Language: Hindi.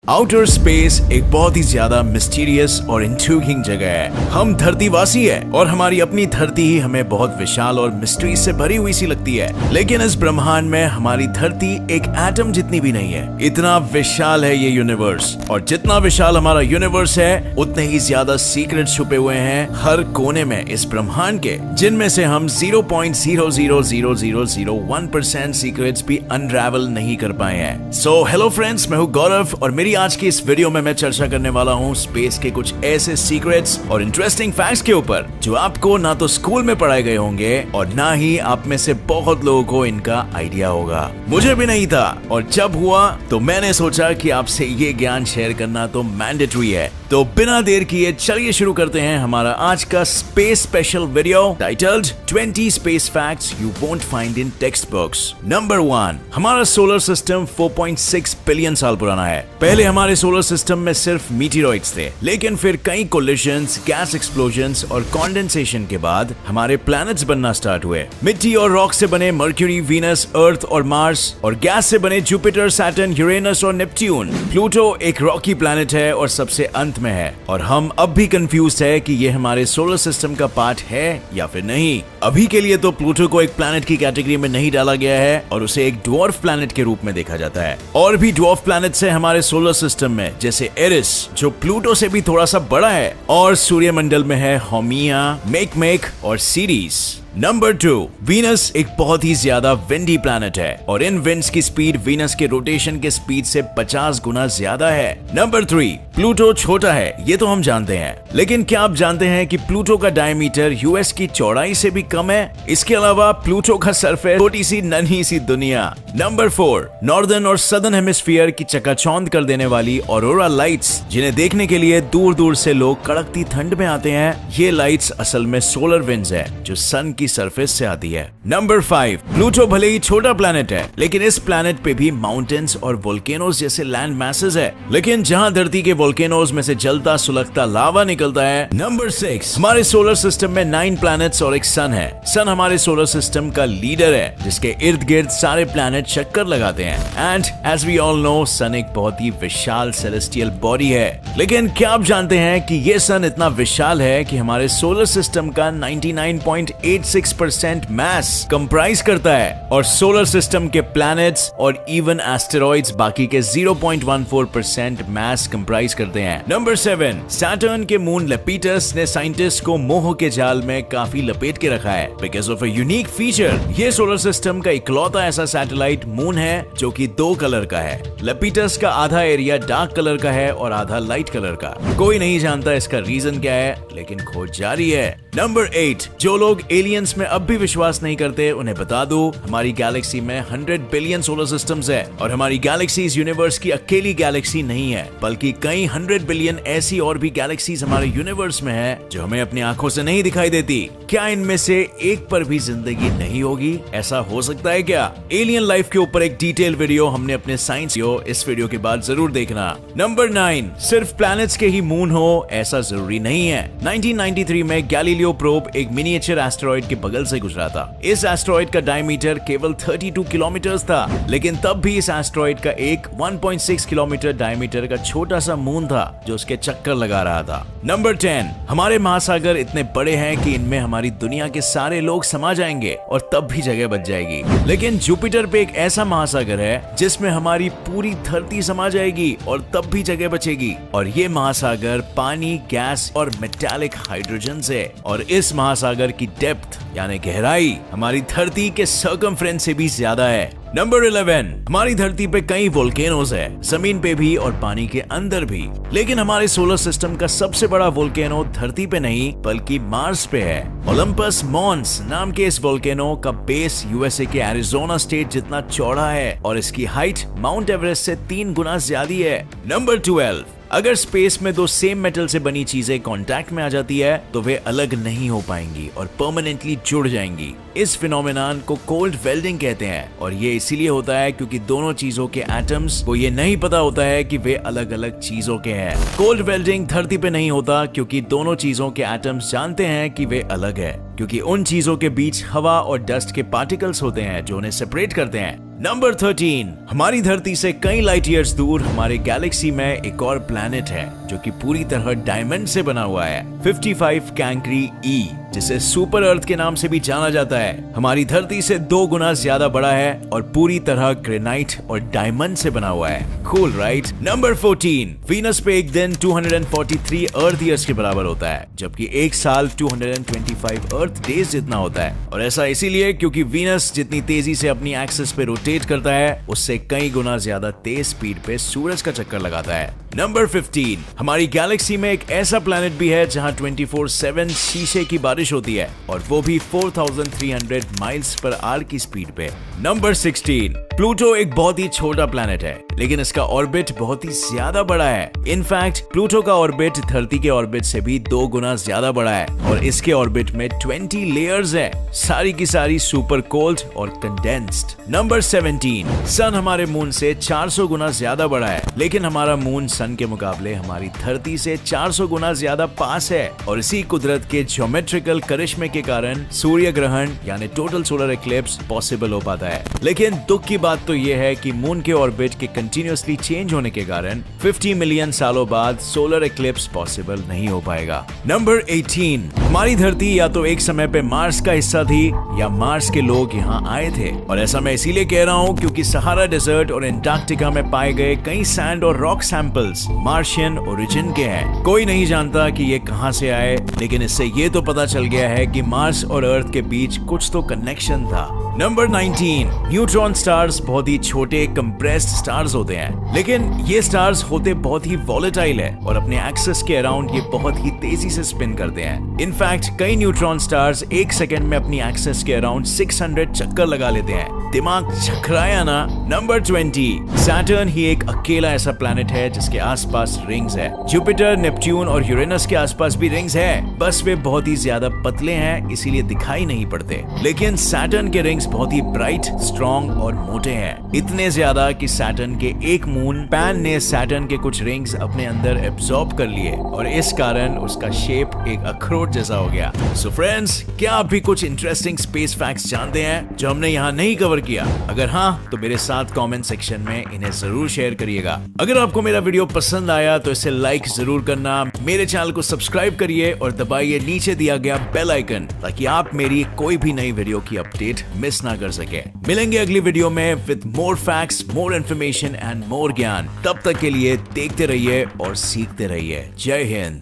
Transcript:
आउटर स्पेस एक बहुत ही ज्यादा मिस्टीरियस और इंट्रिगिंग जगह है। हम धरतीवासी है और हमारी अपनी धरती ही हमें बहुत विशाल और मिस्ट्री से भरी हुई सी लगती है, लेकिन इस ब्रह्मांड में हमारी धरती एक एटम जितनी भी नहीं है। इतना विशाल है ये यूनिवर्स, और जितना विशाल हमारा यूनिवर्स है उतने ही ज्यादा सीक्रेट छुपे हुए हैं हर कोने में इस ब्रह्मांड के, जिनमें से हम 0.00001% सीक्रेट्स भी अनरैवल नहीं कर पाए हैं। सो हेलो फ्रेंड्स, मैं हूँ गौरव और मेरी आज की इस वीडियो में मैं चर्चा करने वाला हूँ स्पेस के कुछ ऐसे सीक्रेट्स और इंटरेस्टिंग फैक्ट्स के ऊपर जो आपको ना तो स्कूल में पढ़ाए गए होंगे और ना ही आप में से बहुत लोगों को इनका आइडिया होगा। मुझे भी नहीं था, और जब हुआ तो मैंने सोचा कि आपसे ये ज्ञान शेयर करना तो मैंडेटरी है। तो बिना देर किए चलिए शुरू करते हैं हमारा आज का space special video titled 20 space facts you won't find in text books. Number 1, हमारा सोलर सिस्टम 4.6 बिलियन साल पुराना है। पहले हमारे सोलर सिस्टम में सिर्फ मीटियोराइट्स थे, लेकिन फिर कई कोलिशंस, गैस एक्सप्लोजन्स और कंडेंसेशन के बाद हमारे प्लैनेट्स बनना स्टार्ट हुए। मिट्टी और रॉक से बने मर्क्यूरी, वीनस, अर्थ और मार्स, और गैस से बने जुपिटर, सैटर्न, यूरेनस और नेपट्यून। प्लूटो एक रॉकी प्लैनेट है और सबसे अंत में है, और हम अब भी कंफ्यूज है कि ये हमारे सोलर सिस्टम का पार्ट है या फिर नहीं। अभी के लिए तो प्लूटो को एक प्लैनेट की कैटेगरी में नहीं डाला गया है और उसे एक ड्वार्फ प्लैनेट के रूप में देखा जाता है। और भी ड्वार्फ प्लैनेट्स हैं हमारे सोलर सिस्टम में, जैसे एरिस जो प्लूटो से भी थोड़ा सा बड़ा है, और सूर्यमंडल में है होमिया, मेकमेक और सीरीज। नंबर 2, वीनस एक बहुत ही ज्यादा विंडी प्लैनेट है, और इन विंड्स की स्पीड वीनस के रोटेशन के स्पीड से 50 गुना ज्यादा है। नंबर 3, प्लूटो छोटा है, ये तो हम जानते हैं, लेकिन क्या आप जानते हैं कि प्लूटो का डायमीटर यूएस की चौड़ाई से भी कम है? इसके अलावा प्लूटो का सरफेस छोटी सी नन्ही सी दुनिया। नंबर 4, नॉर्दर्न और सदर्न हेमिस्फीयर की चकाचौंध कर देने वाली ऑरोरा लाइट्स, जिन्हें देखने के लिए दूर दूर से लोग कड़कती ठंड में आते हैं। ये लाइट्स असल में सोलर विंड्स है जो सन की सरफेस से आती है। नंबर 5, प्लूटो भले ही छोटा प्लैनेट है, लेकिन इस प्लैनेट पे भी माउंटेन्स और वोल्केनोज जैसे लैंड मैसेज है, लेकिन जहां धरती के वोल्केनोज में से जलता सुलगता लावा निकलता है। नंबर 6, हमारे सोलर सिस्टम में 9 प्लैनेट्स और एक सन है। सन हमारे सोलर सिस्टम का लीडर है, जिसके इर्द गिर्द सारे प्लैनेट चक्कर लगाते हैं। And as we all know, sun एक बहुत ही विशाल सेलेस्टियल बॉडी है। लेकिन क्या आप जानते हैं कि ये सन इतना विशाल है कि हमारे सोलर सिस्टम का 99.86% मास कंप्राइज करता है, और सोलर सिस्टम के प्लैनेट्स और इवन एस्टेरॉइड्स बाकी के 0.14% मास कंप्राइज करते हैं। नंबर 7, सैटर्न के मून लेपिटस ने साइंटिस्ट को मोह के जाल में काफी लपेट के रखा है because of a unique feature. ये सोलर सिस्टम का इकलौता ऐसा सैटेलाइट मून है जो कि 2 कलर का है। लेपिटस का आधा एरिया डार्क कलर का है और आधा लाइट कलर का। कोई नहीं जानता इसका रीजन क्या है, लेकिन खोज जारी है। नंबर 8, जो लोग एलियंस में अब भी विश्वास नहीं करते उन्हें बता दो, हमारी गैलेक्सी में 100 बिलियन सोलर सिस्टम्स है, और हमारी गैलेक्सी इस यूनिवर्स की अकेली गैलेक्सी नहीं है, बल्कि कई 100 बिलियन ऐसी और भी गैलेक्सीज हमारे यूनिवर्स में है जो हमें अपनी आंखों से नहीं दिखाई देती। क्या इनमें से एक पर भी जिंदगी नहीं होगी? ऐसा हो सकता है क्या? एलियन लाइफ के ऊपर एक डिटेल वीडियो हमने अपने साइंस इस वीडियो के बाद जरूर देखना। नंबर 9, सिर्फ प्लैनेट्स के ही मून हो ऐसा जरूरी नहीं है। 1993 में गैलीलियो प्रोब एक मिनिएचर एस्टेरॉइड के बगल से गुजरा था। इस एस्टेरॉइड का डायमीटर केवल 32 किलोमीटर था, लेकिन तब भी इस एस्टेरॉइड का एक 1.6 किलोमीटर डायमीटर का छोटा सा मून था जो उसके चक्कर लगा रहा था। नंबर 10, हमारे महासागर इतने बड़े हैं कि इनमें हमारी दुनिया के सारे लोग समा जाएंगे और तब भी जगह बच जाएगी, लेकिन जुपिटर पे एक ऐसा महासागर है जिसमें हमारी पूरी धरती समा जाएगी और तब भी जगह बचेगी, और ये महासागर पानी, गैस और मेटालिक हाइड्रोजन से, और इस महासागर की डेप्थ यानी गहराई हमारी धरती के सर्कमफ्रेंस से भी ज्यादा है। नंबर 11, हमारी धरती पे कई वोल्केनोज है, जमीन पे भी और पानी के अंदर भी, लेकिन हमारे सोलर सिस्टम का सबसे बड़ा वोल्केनो धरती पे नहीं बल्कि मार्स पे है। ओलंपस मॉन्स नाम के इस वोल्केनो का बेस यूएसए के एरिजोना स्टेट जितना चौड़ा है, और इसकी हाइट माउंट एवरेस्ट से 3 गुना ज्यादा है। नंबर 12, अगर स्पेस में 2 सेम मेटल से बनी चीजें कांटेक्ट में आ जाती है तो वे अलग नहीं हो पाएंगी और परमानेंटली जुड़ जाएंगी। इस फिनोमेनन को कोल्ड वेल्डिंग कहते हैं, और ये इसीलिए होता है क्योंकि दोनों चीजों के एटम्स को ये नहीं पता होता है कि वे अलग अलग चीजों के हैं। कोल्ड वेल्डिंग धरती पे नहीं होता क्योंकि दोनों चीजों के एटम्स जानते हैं कि वे अलग है, क्योंकि उन चीजों के बीच हवा और डस्ट के पार्टिकल्स होते हैं जो उन्हें सेपरेट करते हैं। नंबर 13, हमारी धरती से कई लाइट ईयर्स दूर हमारे गैलेक्सी में एक और प्लैनेट है जो कि पूरी तरह डायमंड से बना हुआ है, 55 कैंक्री ई, जिसे सुपर अर्थ के नाम से भी जाना जाता है। हमारी धरती से 2 गुना ज्यादा बड़ा है और पूरी तरह ग्रेनाइट और डायमंड से बना हुआ है। Cool right. नंबर 14, वीनस पे एक दिन 243 अर्थ ईयर्स के बराबर होता है, जबकि एक साल 225 अर्थ डेज जितना होता है। और ऐसा इसीलिए क्योंकि वीनस जितनी तेजी से अपनी एक्सिस पे रोटेट करता है, उससे कई गुना ज्यादा तेज स्पीड पे सूरज का चक्कर लगाता है। नंबर 15, हमारी गैलेक्सी में एक ऐसा प्लैनेट भी है जहां 24/7 शीशे की बारिश होती है, और वो भी 4300 माइल्स पर आवर की स्पीड पे। नंबर 16, प्लूटो एक बहुत ही छोटा प्लैनेट है, लेकिन इसका ऑर्बिट बहुत ही ज्यादा बड़ा है। इनफैक्ट प्लूटो का ऑर्बिट धरती के ऑर्बिट से भी 2 गुना ज्यादा बड़ा है, और इसके ऑर्बिट में 20 लेयर्स है, सारी की सारी सुपर कोल्ड और कंडेंस्ड। नंबर 17, सन हमारे मून से 400 गुना ज्यादा बड़ा है, लेकिन हमारा मून सन के मुकाबले हमारी धरती से 400 गुना ज्यादा पास है, और इसी कुदरत के ज्योमेट्रिकल करिश्मे के कारण सूर्य ग्रहण यानी टोटल सोलर एक्लिप्स पॉसिबल हो पाता है। लेकिन दुख की बात तो यह है कि मून के ऑर्बिट के कंटिन्यूअसली चेंज होने के कारण 50 मिलियन सालों बाद सोलर एक्लिप्स पॉसिबल नहीं हो पाएगा। नंबर 18, हमारी धरती या तो एक समय पे मार्स का हिस्सा थी या मार्स के लोग यहाँ आए थे, और ऐसा मैं इसीलिए कह रहा हूँ क्योंकि सहारा डेजर्ट और एंटार्क्टिका में पाए गए कई सैंड और रॉक सैंपल्स मार्शियन ओरिजिन के हैं। कोई नहीं जानता कि ये कहां से आए, लेकिन इससे ये तो पता चल गया है कि मार्स और अर्थ के बीच कुछ तो कनेक्शन था। नंबर 19, न्यूट्रॉन स्टार्स बहुत ही छोटे कंप्रेस्ड स्टार्स होते हैं, लेकिन ये स्टार्स होते बहुत ही वॉलेटाइल है और अपने एक्सिस के अराउंड ये बहुत ही तेजी से स्पिन करते हैं। इनफैक्ट कई न्यूट्रॉन स्टार्स 1 सेकंड में अपनी एक्सिस के अराउंड 600 चक्कर लगा लेते हैं। दिमाग चकराया ना। नंबर 20, सैटर्न ही एक अकेला ऐसा प्लैनेट है जिसके आसपास रिंग्स है। जुपिटर, नेपच्यून और यूरेनस के आसपास भी रिंग्स है, बस वे बहुत ही ज्यादा पतले हैं, इसीलिए दिखाई नहीं पड़ते। लेकिन सैटर्न के रिंग्स बहुत ही ब्राइट, स्ट्रॉन्ग और मोटे हैं, इतने ज्यादा कि सैटर्न के एक मून पैन ने सैटर्न के कुछ रिंग्स अपने अंदर एब्जॉर्ब कर लिए, और इस कारण उसका शेप एक अखरोट जैसा हो गया। सो फ्रेंड्स, क्या आप भी कुछ इंटरेस्टिंग स्पेस फैक्ट्स जानते हैं जो हमने यहाँ नहीं कवर किया? अगर हाँ, तो मेरे साथ कमेंट सेक्शन में इन्हें जरूर शेयर करिएगा। अगर आपको मेरा वीडियो पसंद आया तो इसे लाइक जरूर करना, मेरे चैनल को सब्सक्राइब करिए और दबाइए नीचे दिया गया बेल आइकन, ताकि आप मेरी कोई भी नई वीडियो की अपडेट मिस ना कर सके। मिलेंगे अगली वीडियो में with more facts, more information and more ज्ञान। तब तक के लिए देखते रहिए और सीखते रहिए। जय हिंद।